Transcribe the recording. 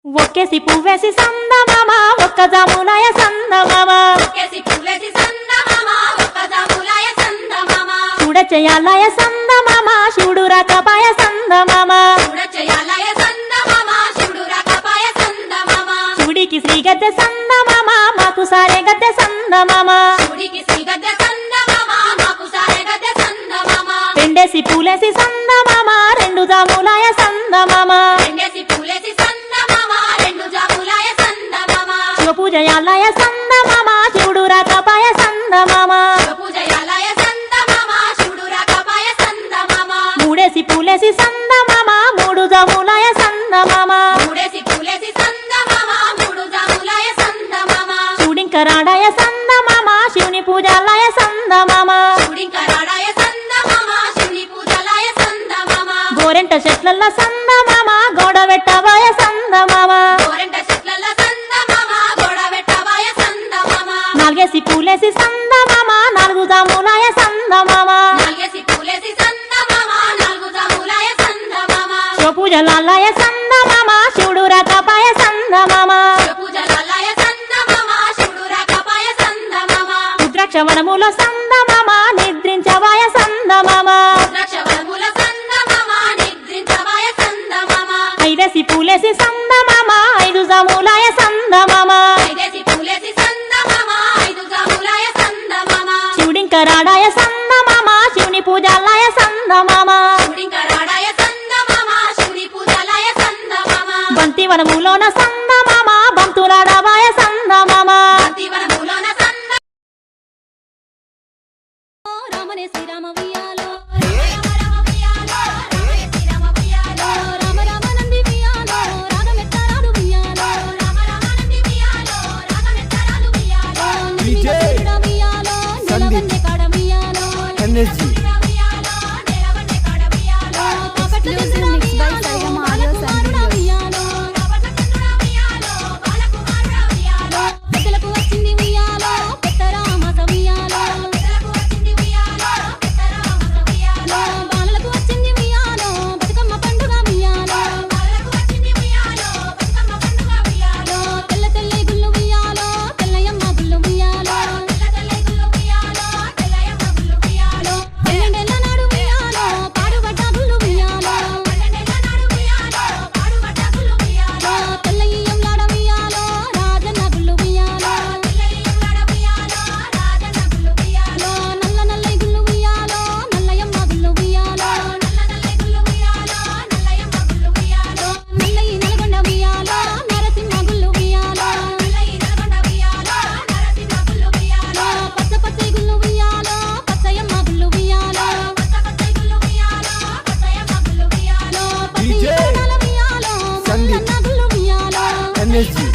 ఒక్కేసి పువ్వేసి సందమామ ఒక్క జాములాయ సందమామ చూడ చేయాలయ సందమామ శివుడు రాకపాయ సందమామ శివుడికి శ్రీ గద్దె సందమామ మాకు సారే గద్దె సందమామ రెండేసి పూలేసి సందమామ రెండు జాములాయ సందమామ శివ పూజయాలయ సందమామ శివుడు రాకపాయ సందమామ మూడేసి పూలేసి సందమామ మూడు జాములాయ సందమామ శివుడింకరాడాయ సందమామ శివుని పూజాలయ సందమామ గోరెంట చెట్లల్ల సందమామ గోడ వెట్టవాయ సందమామ నాలుగేసి పూలేసి సందమామ నాలుగు జాములాయ సందమామ శివ పూజలాలయ సందమామ శివుడు రాకపాయ సందమామ రుద్రాక్షవనములో సందమామ నిద్రించవాయ సందమామ ఐదేసి పూలేసి సందమామ ఐదు జాములాయ సందమామ శివుడింకరాడాయ సందమామ శివుని పూజాలయ సందమామ బంతివనములోన సందమామ బంతులాడవాయ సందమామ రామనే శ్రీరామ ఉయ్యాలో Energy. Energy.